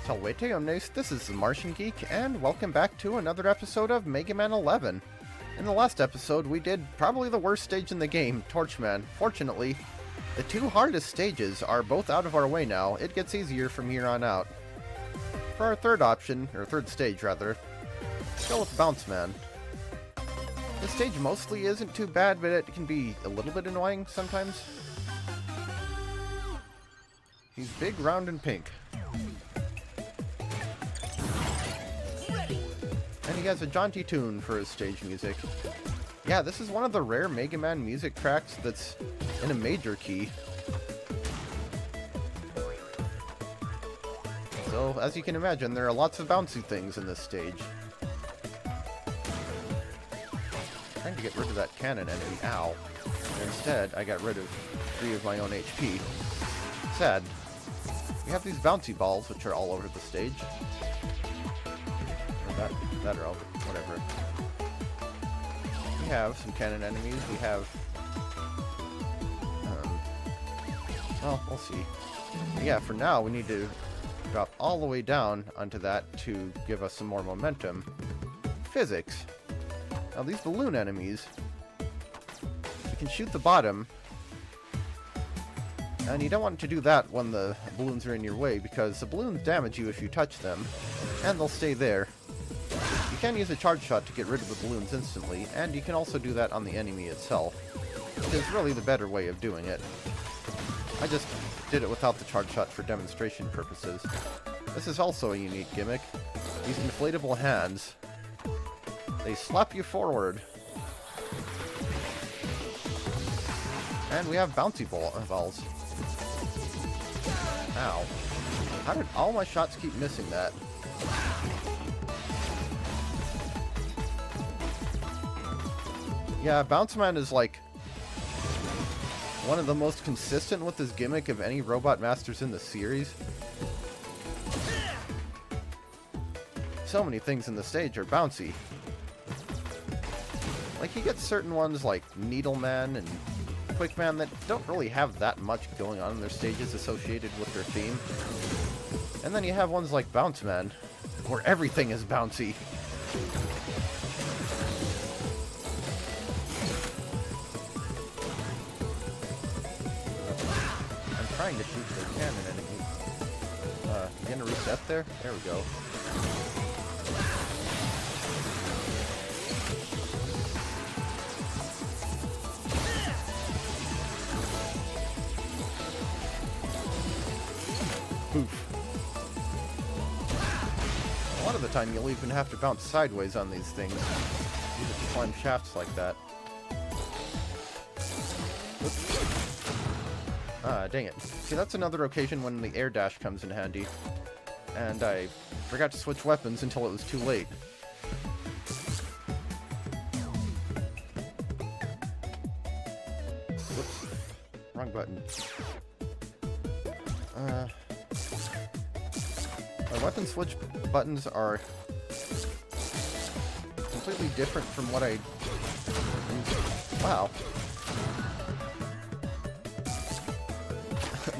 Salvete omnes, this is the Martian Geek, and welcome back to another episode of Mega Man 11. In the last episode, we did probably the worst stage in the game, Torchman. Fortunately, the two hardest stages are both out of our way now. It gets easier from here on out. For our third option, or third stage rather, let's go with Bounce Man. This stage mostly isn't too bad, but it can be a little bit annoying sometimes. He's big, round, and pink. And he has a jaunty tune for his stage music. Yeah, this is one of the rare Mega Man music tracks that's in a major key. So, as you can imagine, there are lots of bouncy things in this stage. Trying to get rid of that cannon enemy, ow. Instead, I got rid of 3 of my own HP. Sad. We have these bouncy balls, which are all over the stage. Or that or all, whatever. We have some cannon enemies. We have... well, we'll see. But yeah, for now, we need to drop all the way down onto that to give us some more momentum. Physics. Now, these balloon enemies, you can shoot the bottom, and you don't want to do that when the balloons are in your way, because the balloons damage you if you touch them, and they'll stay there. You can use a charge shot to get rid of the balloons instantly, and you can also do that on the enemy itself, which is really the better way of doing it. I just did it without the charge shot for demonstration purposes. This is also a unique gimmick. These inflatable hands, they slap you forward. And we have bouncy balls. Ow. How did all my shots keep missing that? Yeah, Bounce Man is like one of the most consistent with his gimmick of any Robot Masters in the series. So many things in the stage are bouncy. Like, you get certain ones like Needle Man and Quick Man that don't really have that much going on in their stages associated with their theme. And then you have ones like Bounce Man, where everything is bouncy. I'm trying to shoot the cannon enemy. You gonna reset there? There we go. A lot of the time you'll even have to bounce sideways on these things. You have to climb shafts like that. Oops. Ah, dang it. See, that's another occasion when the air dash comes in handy. And I forgot to switch weapons until it was too late. Whoops. Wrong button. My weapon switch buttons are completely different from what I... Wow.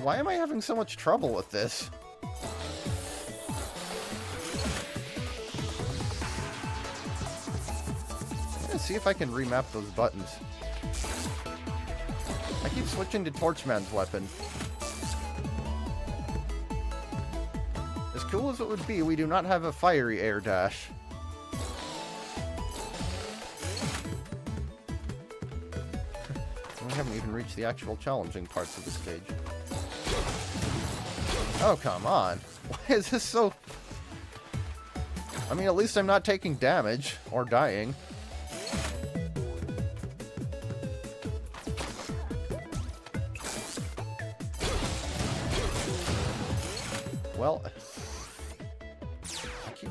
Why am I having so much trouble with this? I'm gonna see if I can remap those buttons. I keep switching to Torchman's weapon. As cool as it would be, we do not have a fiery air dash. We haven't even reached the actual challenging parts of the stage. Oh, come on. Why is this so... I mean, at least I'm not taking damage or dying. Well...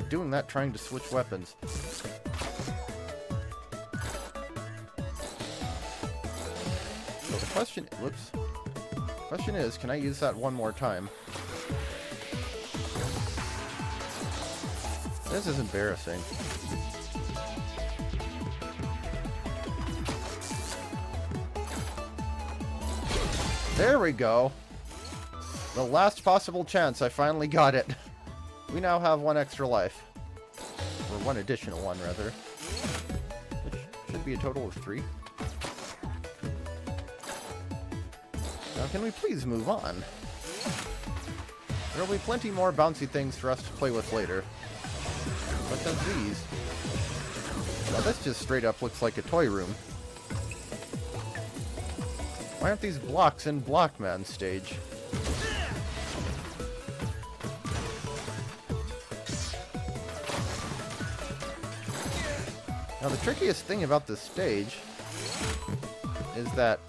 doing that trying to switch weapons. So the question... Whoops. Question is, can I use that one more time? This is embarrassing. There we go. The last possible chance, I finally got it. we now have one extra life. Or one additional one, rather. Which should be a total of 3. Now, can we please move on? There will be plenty more bouncy things for us to play with later. But then these... Now, this just straight up looks like a toy room. Why aren't these blocks in Blockman stage? Now, the trickiest thing about this stage is that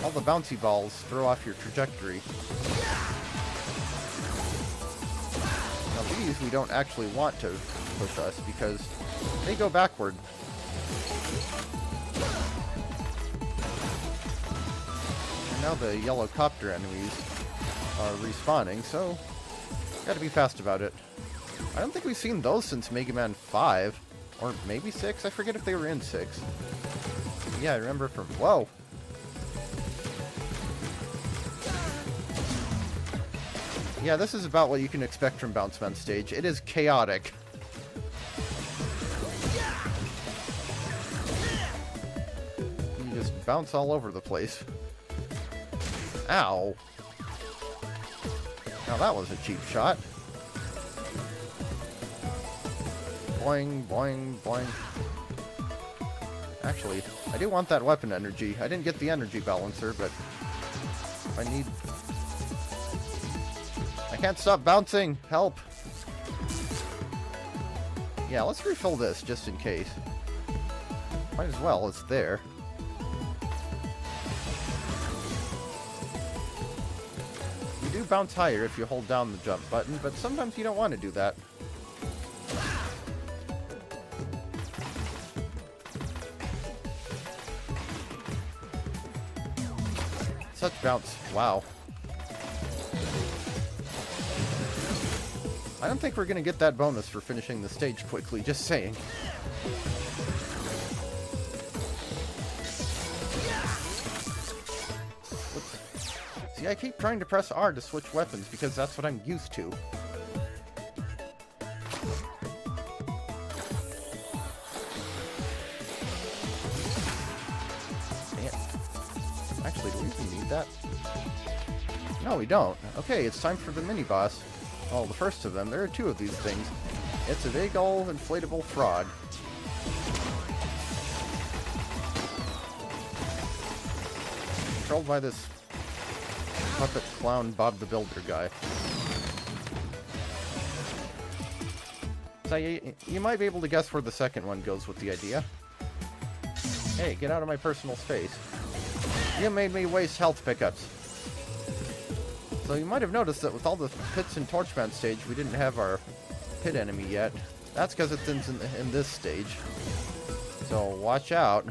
all the bouncy balls throw off your trajectory. Now, these we don't actually want to push us because they go backward. And now the yellow copter enemies are respawning, so gotta be fast about it. I don't think we've seen those since Mega Man 5. Or maybe 6? I forget if they were in 6. Yeah, I remember from... Whoa! Yeah, this is about what you can expect from Bounce Man stage. It is chaotic. You just bounce all over the place. Ow! Now that was a cheap shot. Boing, boing, boing. Actually, I do want that weapon energy. I didn't get the energy balancer, but I need... I can't stop bouncing! Help! Yeah, let's refill this, just in case. Might as well, it's there. You do bounce higher if you hold down the jump button, but sometimes you don't want to do that. Such bounce. Wow. I don't think we're going to get that bonus for finishing the stage quickly, just saying. Whoops. See, I keep trying to press R to switch weapons because that's what I'm used to. Actually, do we even need that? No, we don't. Okay, it's time for the mini-boss. Well, the first of them. There are 2 of these things. It's a big old inflatable frog. Controlled by this puppet clown Bob the Builder guy. So you might be able to guess where the second one goes with the idea. Hey, get out of my personal space. You made me waste health pickups. So you might have noticed that with all the pits in Torchman stage, we didn't have our pit enemy yet. That's because it's in this stage. So watch out.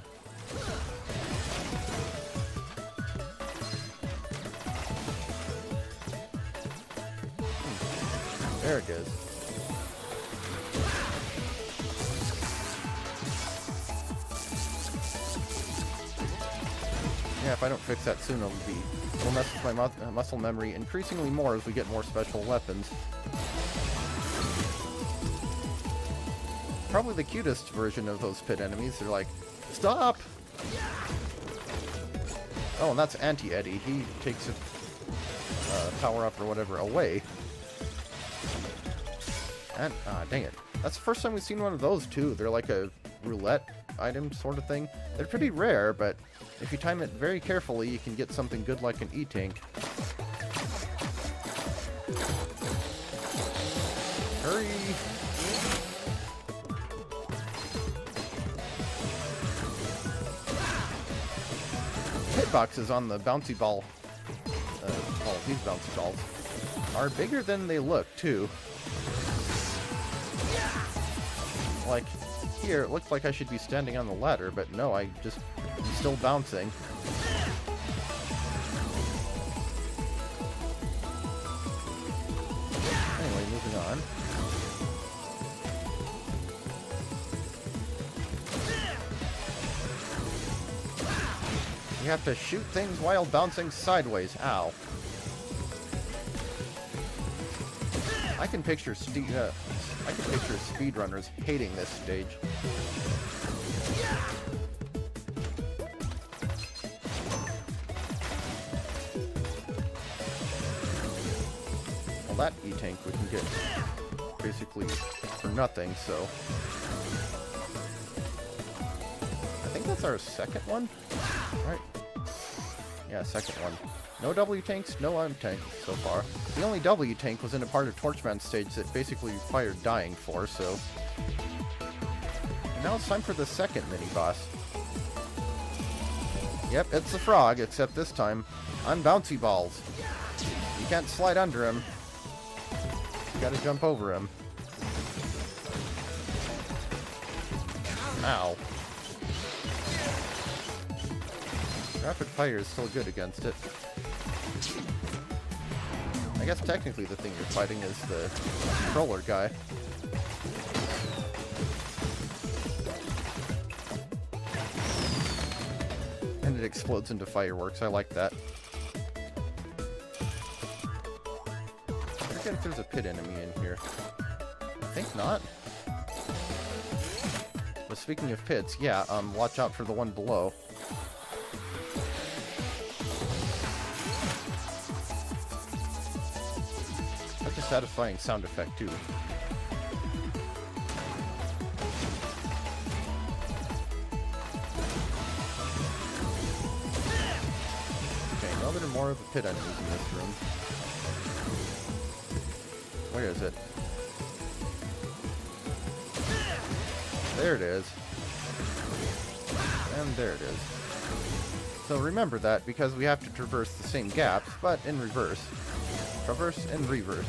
There it is. Yeah, if I don't fix that soon, it'll mess with my muscle memory increasingly more as we get more special weapons. Probably the cutest version of those pit enemies. They're like, stop! Oh, and that's Anti-Eddie. He takes a power-up or whatever away. And, dang it. That's the first time we've seen one of those, too. They're like a roulette item sort of thing. They're pretty rare, but if you time it very carefully, you can get something good like an E-Tank. Hurry! Hitboxes on the bouncy ball, these bouncy balls, are bigger than they look, too. Like, here, it looks like I should be standing on the ladder, but no, I'm still bouncing. Anyway, moving on. You have to shoot things while bouncing sideways. Ow. I can picture speedrunners hating this stage. Well, that E-tank we can get basically for nothing, so... I think that's our second one? Right? Yeah, second one. No W tanks, no M tanks so far. The only W tank was in a part of Torchman's stage that basically required dying for, so... And now it's time for the second mini-boss. Yep, it's the frog, except this time on bouncy balls. You can't slide under him. You gotta jump over him. Ow. Rapid fire is still good against it. I guess technically the thing you're fighting is the controller guy. And it explodes into fireworks. I like that. I forget if there's a pit enemy in here. I think not. But speaking of pits, yeah, watch out for the one below. That's a satisfying sound effect, too. Okay, now there are more of the pit enemies in this room. Where is it? There it is. And there it is. So remember that, because we have to traverse the same gaps, but in reverse. Traverse and reverse.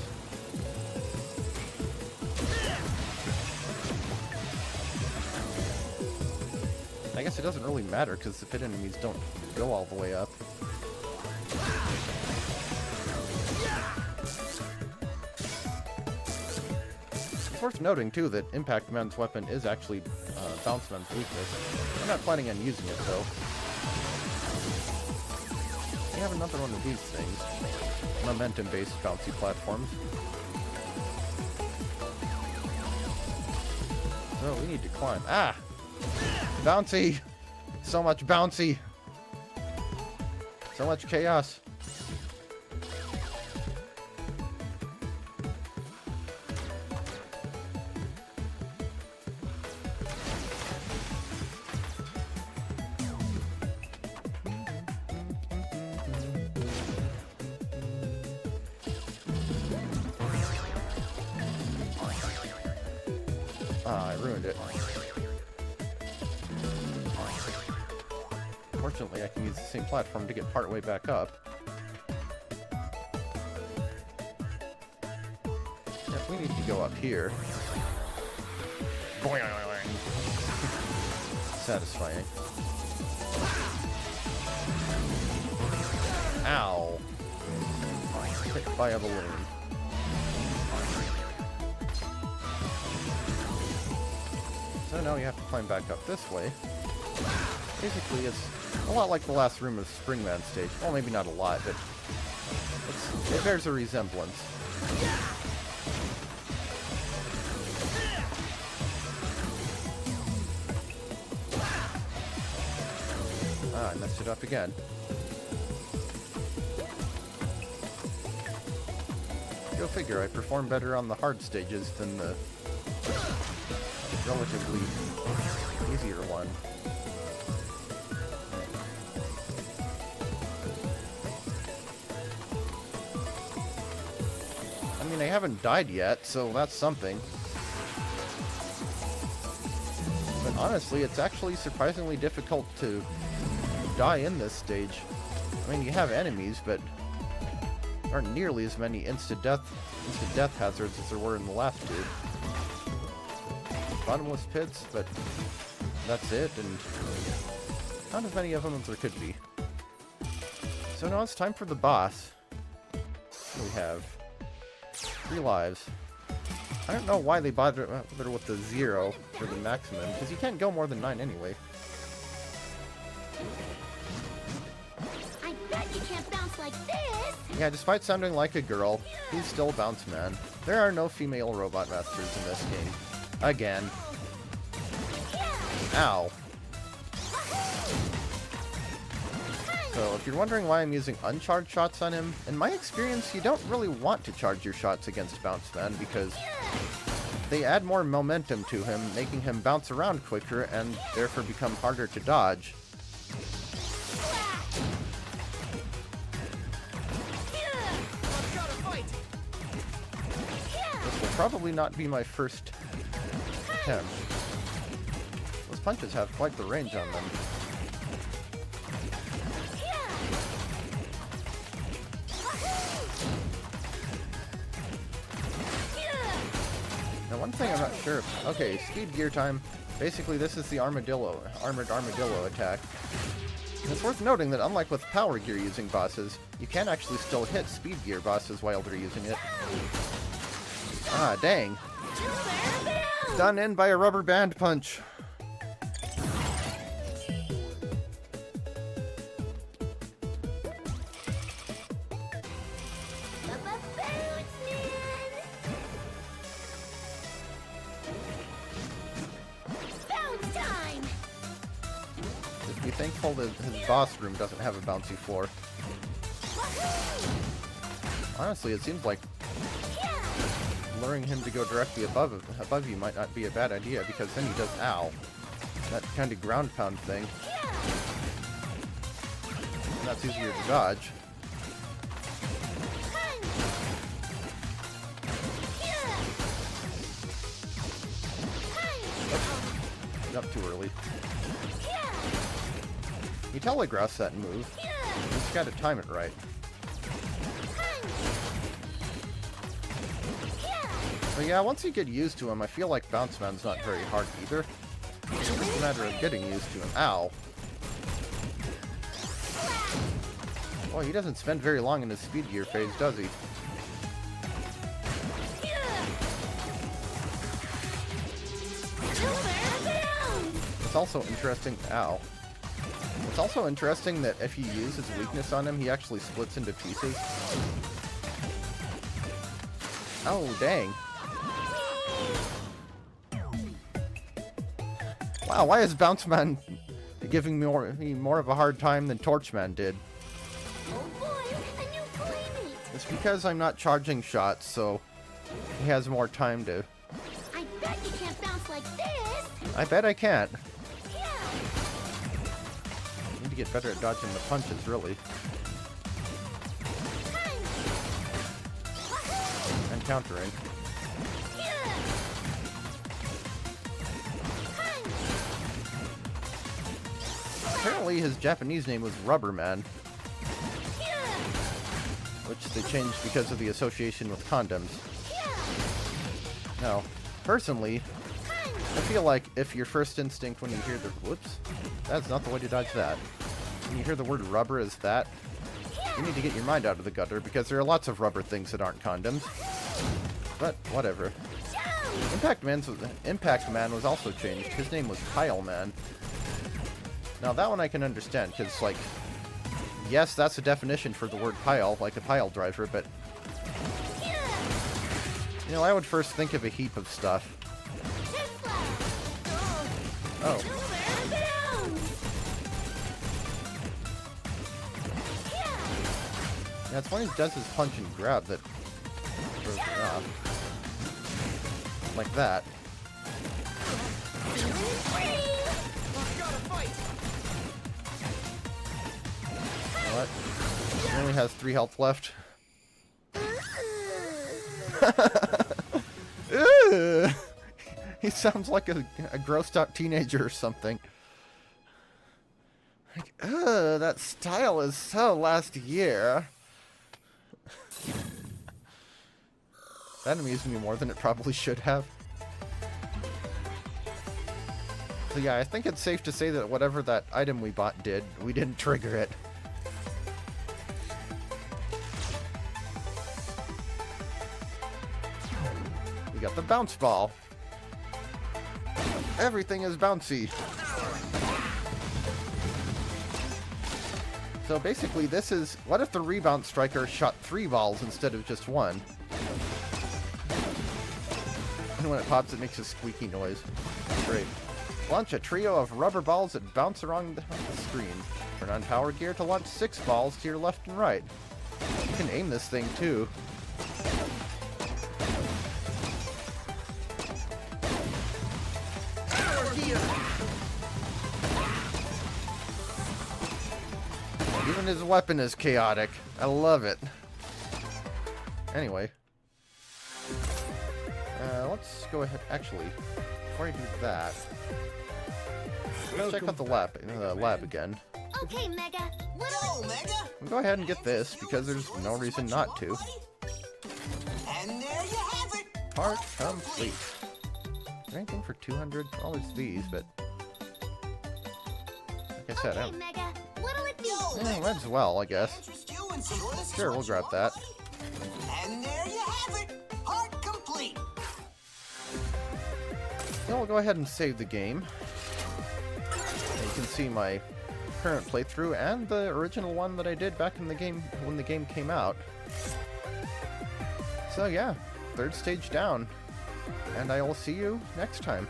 I guess it doesn't really matter, because the pit enemies don't go all the way up. It's worth noting, too, that Impact Man's weapon is actually Bounce Man's weakness. I'm not planning on using it, though. We have another one of these things. Momentum-based bouncy platforms. So we need to climb. Ah! Bouncy! So much bouncy! So much chaos. Ah, I ruined it. Fortunately, I can use the same platform to get partway back up. Yep, we need to go up here. Satisfying. Ow. Hit by a balloon. So now you have to climb back up this way. Basically, it's a lot like the last room of Springman stage. Well, maybe not a lot, but it bears a resemblance. Ah, I messed it up again. Go figure, I perform better on the hard stages than the relatively easier one. I mean, I haven't died yet, so that's something. But honestly, it's actually surprisingly difficult to die in this stage. I mean, you have enemies, but there aren't nearly as many instant death hazards as there were in the last two. Bottomless pits, but that's it, and not as many of them as there could be. So now it's time for the boss. We have 3 lives. I don't know why they bother with the 0 for the maximum, because you can't go more than 9 anyway. I bet you can't bounce like this! Yeah, despite sounding like a girl, he's still Bounce Man. There are no female robot masters in this game. Again. Ow. So, if you're wondering why I'm using uncharged shots on him, in my experience, you don't really want to charge your shots against Bounce Man because they add more momentum to him, making him bounce around quicker and therefore become harder to dodge. This will probably not be my first attempt. Those punches have quite the range on them. Now, one thing I'm not sure of. Okay, speed gear time. Basically, this is the armored armadillo attack. And it's worth noting that unlike with power gear using bosses, you can actually still hit speed gear bosses while they're using it. Ah, dang. Done in by a rubber band punch. Be thankful that his boss room doesn't have a bouncy floor. Honestly, it seems like luring him to go directly above you might not be a bad idea, because then he does ow. That kind of ground pound thing. And that's easier to dodge. Oops. Up too early. He telegraphs that move. You just gotta time it right. But yeah, once you get used to him, I feel like Bounce Man's not very hard either. It's just a matter of getting used to him. Ow. Well, he doesn't spend very long in his speed gear phase, does he? It's also interesting. Ow. It's also interesting that if you use his weakness on him, he actually splits into pieces. Oh, dang. Wow, why is Bounce Man giving me more of a hard time than Torchman did? Oh boy, a new playmate! It's because I'm not charging shots, so he has more time to... I bet you can't bounce like this! I bet I can't. Yeah! Need to get better at dodging the punches, really. And countering. Apparently his Japanese name was Rubber Man, which they changed because of the association with condoms. Now, personally, I feel like if your first instinct when you hear the... Whoops. That's not the way to dodge that. When you hear the word rubber as that, you need to get your mind out of the gutter, because there are lots of rubber things that aren't condoms. But, whatever. Impact Man was also changed. His name was Pile Man. Now, that one I can understand, because, like, yes, that's a definition for the word pile, like a pile driver, but... You know, I would first think of a heap of stuff. Oh. Yeah, it's when he does his punch and grab that throws me off. Like that. What? He only has 3 health left. He sounds like a grossed out teenager or something. Like, that style is so last year. That amused me more than it probably should have. So yeah, I think it's safe to say that whatever that item we bought did, we didn't trigger it. We got the bounce ball. Everything is bouncy. So basically this is, what if the rebound striker shot 3 balls instead of just 1? And when it pops, it makes a squeaky noise. Great. Launch a trio of rubber balls that bounce around the screen. Turn on power gear to launch 6 balls to your left and right. You can aim this thing too. Even his weapon is chaotic. I love it. Anyway. Let's go ahead. Actually, before I do that, let's check out the lab again. Okay, Mega. Go, Mega! We'll go ahead and get this, because there's no reason not to. And there you have it! Part complete. Is there anything for 200? Oh, it's these, but... like I said, Okay, Mega. What'll it be? might as well, I guess. Interest you in some of the Sure, we'll grab that. And there you have it! Part complete! Then we'll go ahead and save the game. And you can see my current playthrough and the original one that I did back in the game when the game came out. So yeah, 3rd stage down. And I will see you next time.